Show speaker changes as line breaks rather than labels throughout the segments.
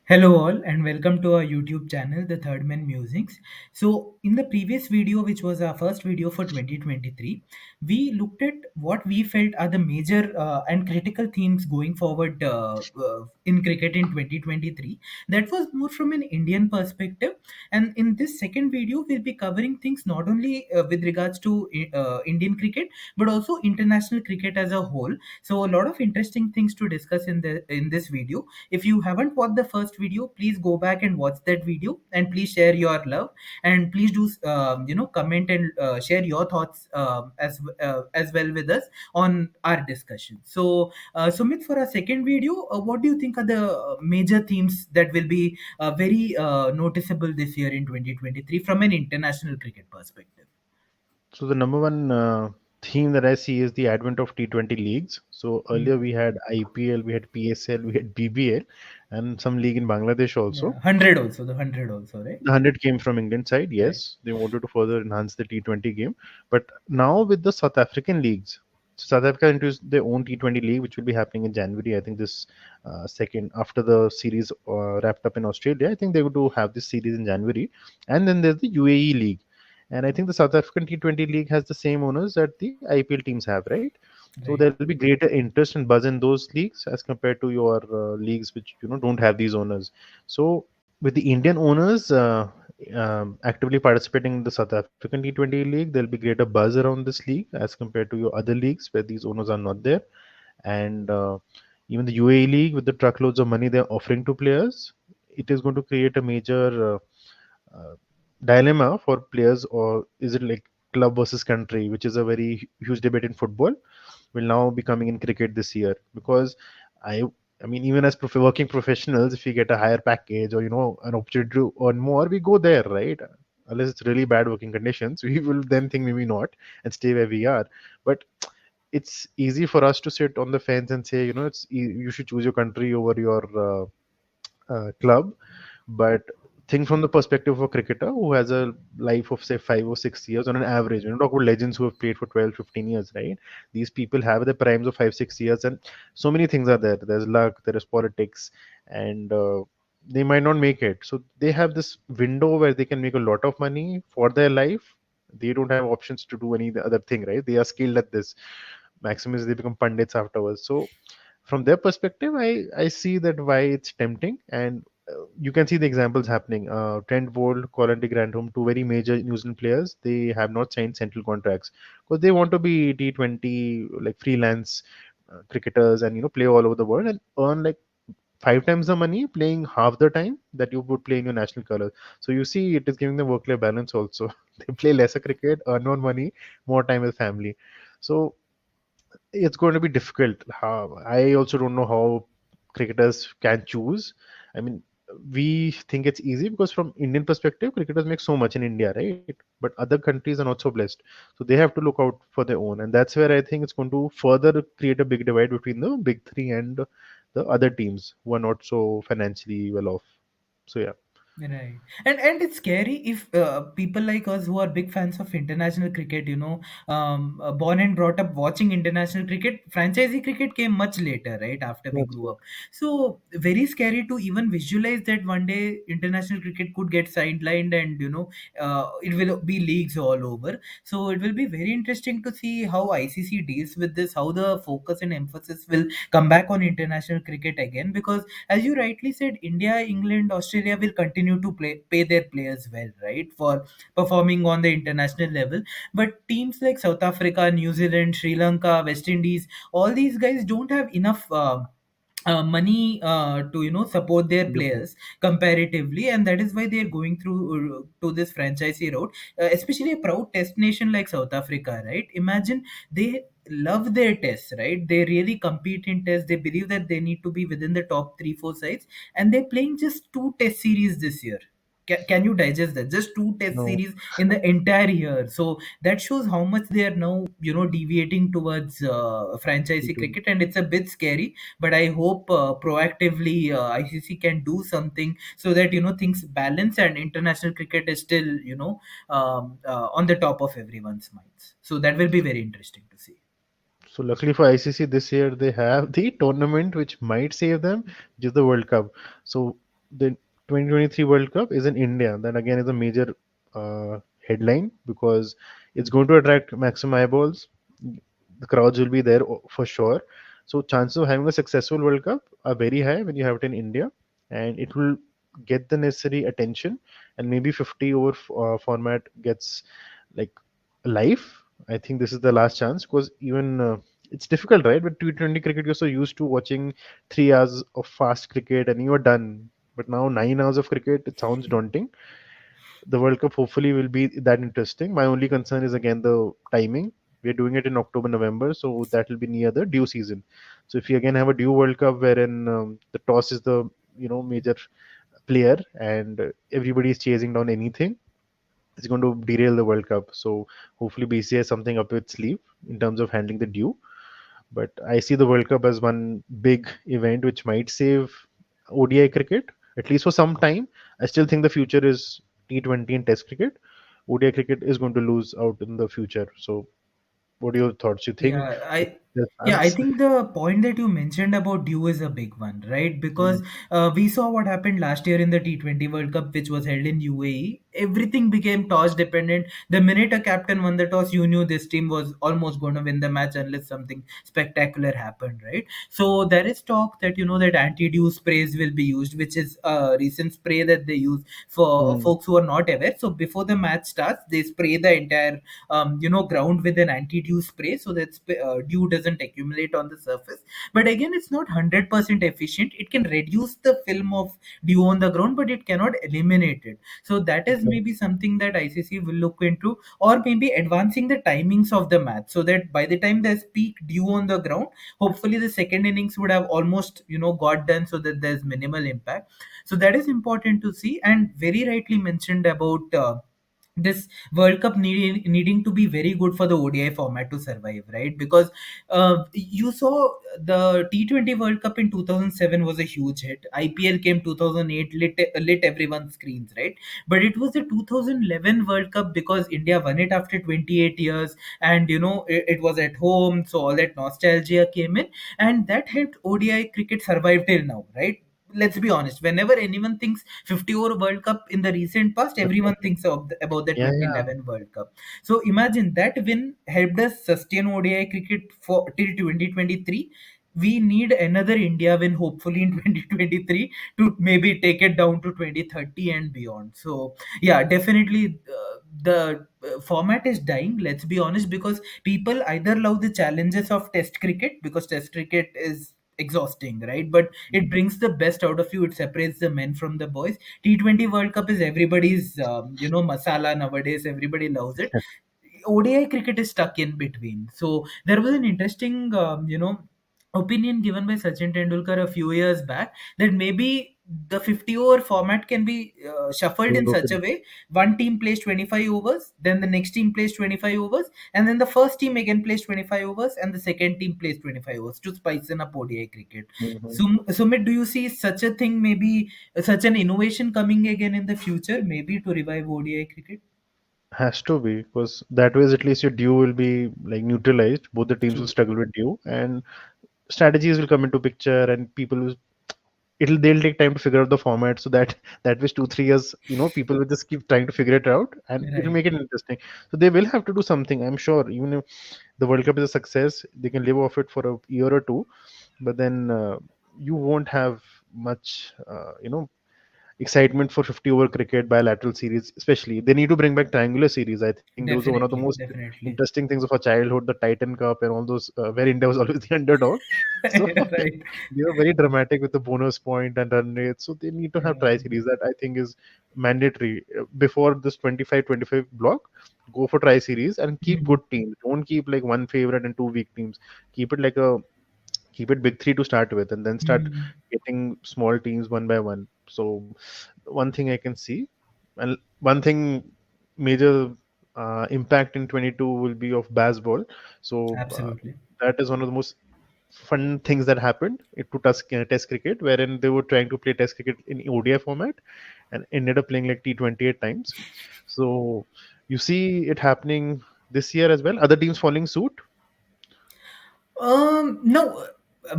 Hello all and welcome to our YouTube channel, The Third Man Musings. So in the previous video, which was our first video for 2023, we looked at what we felt are the major and critical themes going forward in cricket in 2023. That was more from an Indian perspective. And in this second video, we'll be covering things not only with regards to Indian cricket, but also international cricket as a whole. So a lot of interesting things to discuss in this video. If you haven't watched the first video, please go back and watch that video, and please share your love, and please do comment and share your thoughts as well with us on our discussion. So Sumit, for our second video, what do you think are the major themes that will be very noticeable this year in 2023 from an international cricket perspective?
So the number one theme that I see is the advent of T20 leagues. So
Hmm.
earlier we had IPL, we had PSL, we had BBL, and some league in Bangladesh
Yeah,
also.
100 also, the 100 also, right?
The 100 came from England side,
Right.
yes. They wanted to further enhance the T20 game. But now with the South African leagues, so South Africa introduced their own T20 league, which will be happening in January. I think this second, after the series wrapped up in Australia, I think they would do have this series in January. And then there's the UAE league. And I think the South African T20 league has the same owners that the IPL teams have, right? So
Right.
there'll be greater interest and buzz in those leagues as compared to your leagues which don't have these owners. So with the Indian owners actively participating in the South African T20 league, there'll be greater buzz around this league as compared to your other leagues where these owners are not there. And even the UAE league, with the truckloads of money they're offering to players, it is going to create a major uh, dilemma for players. Or is it like club versus country, which is a very huge debate in football, will now be coming in cricket this year? Because I I mean, even as working professionals, if we get a higher package or an opportunity to earn more, we go there, right? Unless it's really bad working conditions, we will then think maybe not and stay where we are. But it's easy for us to sit on the fence and say, you should choose your country over your club. But think from the perspective of a cricketer who has a life of say 5 or 6 years on an average. You talk about legends who have played for 12, 15 years, right? These people have the primes of 5, 6 years, and so many things are there. There's luck, there is politics, and they might not make it. So they have this window where they can make a lot of money for their life. They don't have options to do any other thing, right? They are skilled at this. Maximum is they become pundits afterwards. So from their perspective, I see that why it's tempting. And you can see the examples happening. Trent Bolt, Colin de Grandhomme, two very major New Zealand players, they have not signed central contracts because they want to be T20 like freelance cricketers, and play all over the world and earn like 5 times the money playing half the time that you would play in your national colors. So you see, it is giving them work-life balance also. They play lesser cricket, earn more money, more time with family. So it's going to be difficult. How I also don't know how cricketers can choose. I mean, we think it's easy because from Indian perspective, cricketers make so much in India, right? But other countries are not so blessed, so they have to look out for their own, and that's where I think it's going to further create a big divide between the big three and the other teams who are not so financially well off. So yeah,
Right. And it's scary if people like us who are big fans of international cricket, born and brought up watching international cricket, franchisee cricket came much later, right, after we
that's
grew
right.
up. So very scary to even visualize that one day international cricket could get sidelined and, it will be leagues all over. So it will be very interesting to see how ICC deals with this, how the focus and emphasis will come back on international cricket again, because as you rightly said, India, England, Australia will continue to pay their players well, right, for performing on the international level. But teams like South Africa, New Zealand, Sri Lanka, West Indies, all these guys don't have enough. Money to support their
You're right.
players comparatively, and that is why they are going through to this franchisee route, especially a proud test nation like South Africa, right? Imagine, they love their tests, right? They really compete in tests. They believe that they need to be within the top 3 4 sides, and they're playing just 2 test series this year. Can you digest that? Just 2 test
No,
series in the entire year. So that shows how much they are now deviating towards franchisee
T20.
cricket, and it's a bit scary. But I hope proactively ICC can do something so that things balance and international cricket is still on the top of everyone's minds. So that will be very interesting to see.
So luckily for ICC this year, they have the tournament which might save them, which is the World Cup. So the 2023 World Cup is in India, that again is a major headline because it's going to attract maximum eyeballs. The crowds will be there for sure. So chances of having a successful World Cup are very high when you have it in India, and it will get the necessary attention. And maybe 50 over format gets like life. I think this is the last chance because even it's difficult, right? With T20 cricket, you're so used to watching 3 hours of fast cricket and you're done. But now 9 hours of cricket, it sounds daunting. The World Cup hopefully will be that interesting. My only concern is again the timing. We're doing it in October, November, so that will be near the due season. So if you again have a due World Cup wherein the toss is the major player and everybody is chasing down anything, it's going to derail the World Cup. So hopefully BCI has something up its sleeve in terms of handling the due. But I see the World Cup as one big event which might save ODI cricket, at least for some time. I still think the future is T20 and Test cricket. ODI cricket is going to lose out in the future. So, what are your thoughts? You think
Yeah,
it
I
has
yeah, I
chance?
think the point that you mentioned about due is a big one, right?
Mm,
Because we saw what happened last year in the T20 World Cup, which was held in UAE. Everything became toss dependent. The minute a captain won the toss, you knew this team was almost going to win the match unless something spectacular happened, right? So there is talk that that anti-dew sprays will be used, which is a recent spray that they use for
mm,
folks who are not aware. So before the match starts, they spray the entire ground with an anti-dew spray so that dew doesn't accumulate on the surface. But again, it's not 100% efficient. It can reduce the film of dew on the ground, but it cannot eliminate it. So that is
okay.
maybe something that ICC will look into, or maybe advancing the timings of the match so that by the time there's peak dew on the ground, hopefully the second innings would have almost got done so that there's minimal impact. So that is important to see, and very rightly mentioned about this World Cup needing to be very good for the ODI format to survive, right? Because you saw the T20 World Cup in 2007 was a huge hit. IPL came 2008, lit everyone's screens, right? But it was the 2011 World Cup because India won it after 28 years, and it was at home, so all that nostalgia came in, and that helped ODI cricket survive till now, right? Let's be honest, whenever anyone thinks 50 over World Cup in the recent past, everyone thinks about the
Yeah, yeah.
2011 World Cup. So imagine that win helped us sustain ODI cricket for till 2023. We need another India win, hopefully in 2023, to maybe take it down to 2030 and beyond. So yeah, definitely the format is dying. Let's be honest, because people either love the challenges of Test cricket because Test cricket is exhausting, right? But it brings the best out of you. It separates the men from the boys. T20 World Cup is everybody's masala nowadays. Everybody loves it. ODI cricket is stuck in between. So there was an interesting opinion given by Sachin Tendulkar a few years back that maybe the 50 over format can be shuffled in such a
Broken.
way. One team plays 25 overs, then the next team plays 25 overs, and then the first team again plays 25 overs, and the second team plays 25 overs to spice in up ODI cricket.
Mhm.
Sumit, do you see such a thing, maybe such an innovation coming again in the future, maybe to revive ODI cricket?
Has to be because that way at least your due will be like neutralized. Both the teams will
True.
struggle with due, and strategies will come into picture, and people will they'll take time to figure out the format so that that was 2 3 years people will just keep trying to figure it out and it'll
Right.
make it interesting. So they will have to do something, I'm sure. Even if the World Cup is a success, they can live off it for a year or two, but then you won't have much excitement for 50 over cricket bilateral series. Especially they need to bring back triangular series. I think those are one of the most
Definitely, definitely.
interesting things of a childhood, the Titan Cup and all those, where India was always the underdog. So
Right.
they were very dramatic with the bonus point and run rate. So they need to have
Yeah.
tri series. That I think is mandatory. Before this 25-25 block, go for tri series and keep
Mhm.
good teams. Don't keep like one favorite and two weak teams. Keep it like a keep it big three to start with, and then start
Mhm.
getting small teams one by one. So one thing I can see, and one thing major impact in 22 will be of Bazball. So
Absolutely.
that is one of the most fun things that happened to test cricket, wherein they were trying to play test cricket in ODI format and ended up playing like T20 at times. So you see it happening this year as well. Other teams following suit.
No.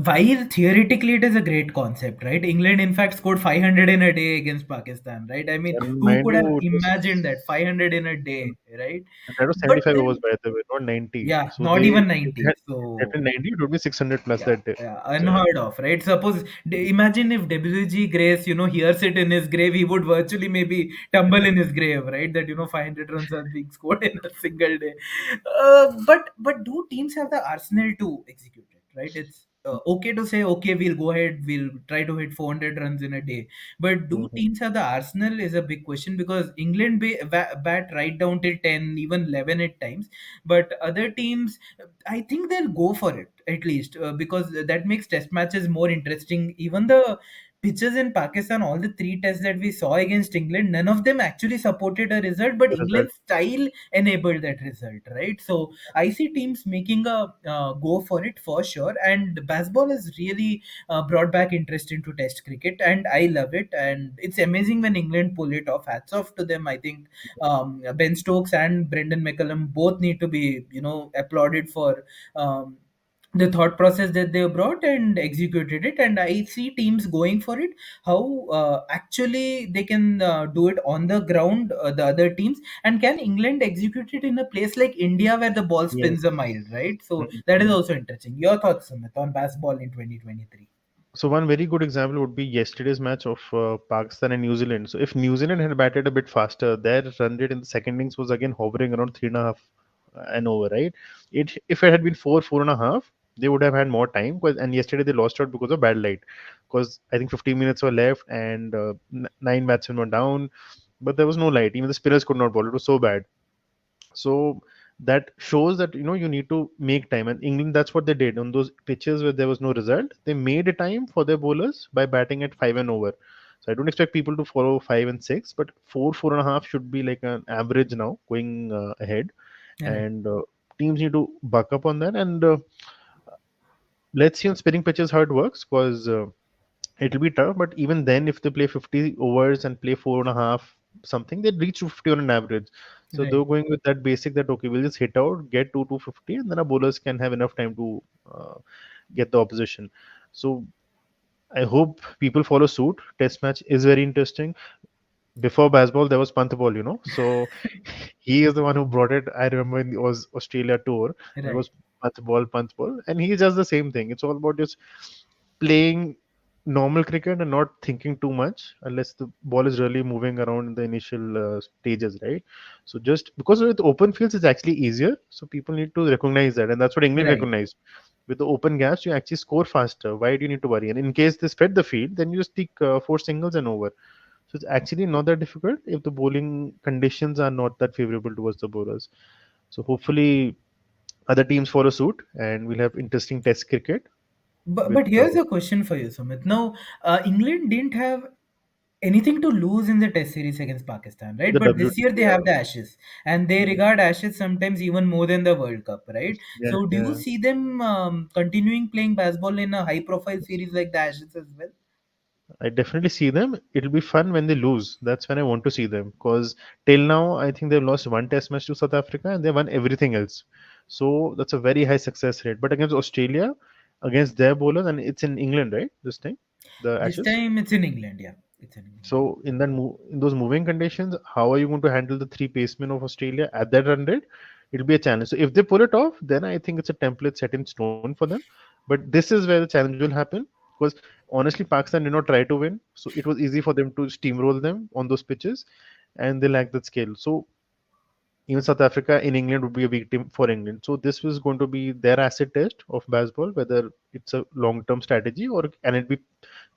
While theoretically it is a great concept, right? England, in fact, scored 500 in a day against Pakistan, right? I mean,
And
who
mind
could have
you, it
imagined
was
that 500 in a day, right?
that was
But
75 overs
then,
by the way, not 90.
yeah,
So
not
they
even
if they
90.
had if they
So
had 90, it would be 600 plus
yeah,
that day.
yeah,
So yeah.
unheard of, right? Suppose, imagine if WG Grace, hears it in his grave, he would virtually maybe tumble in his grave, right? That 500 runs are being scored in a single day. But do teams have the arsenal to execute it, right? It's okay to say, okay, we'll go ahead, we'll try to hit 400 runs in a day. But do
Mhm.
teams have the arsenal is a big question, because England bat right down till 10, even 11 at times. But other teams, I think they'll go for it at least, because that makes test matches more interesting. Even the pitches in Pakistan, all the three tests that we saw against England, none of them actually supported a result, but
The result.
England's style enabled that result, right? So I see teams making a go for it for sure. And Bazball has really brought back interest into Test cricket, and I love it. And it's amazing when England pull it off. Hats off to them. I think Ben Stokes and Brendan McCullum both need to be, applauded for um, the thought process that they brought and executed it. And I see teams going for it. How actually they can do it on the ground, the other teams, and can England execute it in a place like India where the ball spins a
Yes.
mile, right? So
Mhm.
that is also interesting. Your thoughts, Sumit, on basketball in 2023?
So one very good example would be yesterday's match of Pakistan and New Zealand. So if New Zealand had batted a bit faster, their run rate in the second innings was again hovering around 3.5 and over, right? If it had been 4.5, they would have had more time. And yesterday they lost out because of bad light, because I think 15 minutes were left and nine batsmen were down, but there was no light. Even the spinners could not bowl. It was so bad. So that shows that you need to make time, and England, that's what they did on those pitches where there was no result. They made a time for their bowlers by batting at 5 and over. So I don't expect people to follow 5 and 6, but 4.5 should be like an average now going ahead,
Right,
and teams need to buck up on that. And let's see on spinning pitches how it works, because it'll be tough, but even then, if they play 50 overs and play 4.5 something, they'd reach to 50 on an average. So
right.
they're going with that basic that okay, we'll just hit out, get 2 to 50, and then our bowlers can have enough time to get the opposition. So I hope people follow suit. Test match is very interesting. Before baseball, there was Pantball, So he is the one who brought it. I remember when it was Australia tour. There
Right,
was Pantball, and he does the same thing. It's all about just playing normal cricket and not thinking too much unless the ball is really moving around in the initial stages, right? So just because with open fields, it's actually easier. So people need to recognize that, and that's what England
right.
recognized. With the open gaps, you actually score faster. Why do you need to worry? And in case they spread the field, then you just take four singles and over. So it's actually not that difficult if the bowling conditions are not that favorable towards the bowlers. So hopefully other teams follow suit, and we'll have interesting Test cricket with
But here's a question for you, Sumit. Now, England didn't have anything to lose in the Test series against Pakistan, right?
the
But this year
WTC.
they have the Ashes, and they
Yeah.
regard Ashes sometimes even more than the World Cup, right?
Yeah,
So, do you
yeah.
see them continuing playing baseball in a high-profile series like the Ashes as well?
I definitely see them. It'll be fun when they lose. That's when I want to see them. Because till now, I think they've lost one test match to South Africa and they won everything else. So that's a very high success rate. But against Australia, against their bowlers, and it's in England, right? This thing, the
This
Ashes.
time it's in England, yeah. It's in England.
So in those moving conditions, how are you going to handle the three pacemen of Australia at that run rate? It'll be a challenge. So if they pull it off, then I think it's a template set in stone for them. But this is where the challenge will happen, because honestly, Pakistan did not try to win, so it was easy for them to steamroll them on those pitches, and they lack that skill. So even South Africa in England would be a weak team for England. So this was going to be their acid test of baseball, whether it's a long-term strategy or can it be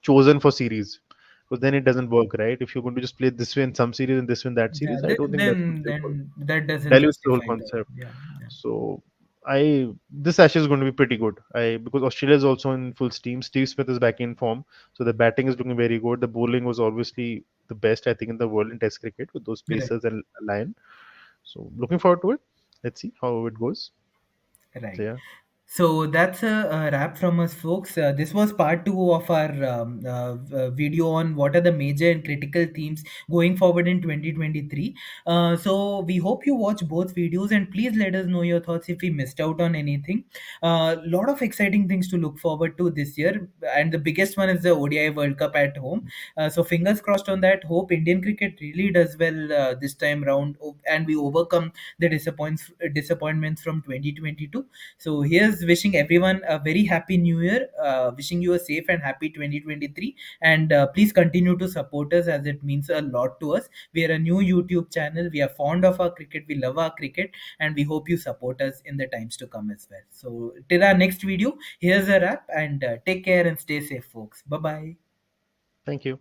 chosen for series. Because then it doesn't work, right? If you're going to just play this way in some series and this way in that
Yeah,
series, I don't think that's going to work.
then that doesn't
Dilutes the whole
justify the,
concept.
yeah, yeah.
So I this Ashes is going to be pretty good. I Because Australia is also in full steam. Steve Smith is back in form, so the batting is looking very good. The bowling was obviously the best I think in the world in Test cricket with those
Right,
pacers and Lion. So looking forward to it. Let's see how it goes. So
right.
yeah.
So that's a wrap from us, folks. This was part two of our video on what are the major and critical themes going forward in 2023. So we hope you watch both videos, and please let us know your thoughts if we missed out on anything. A lot of exciting things to look forward to this year, and the biggest one is the ODI World Cup at home. So fingers crossed on that. Hope Indian cricket really does well this time round, and we overcome the disappointments from 2022. So here's wishing everyone a very happy new year, wishing you a safe and happy 2023. And please continue to support us as it means a lot to us. We are a new YouTube channel. We are fond of our cricket. We love our cricket. And we hope you support us in the times to come as well. So till our next video, here's a wrap, and take care and stay safe, folks. Bye bye.
Thank you.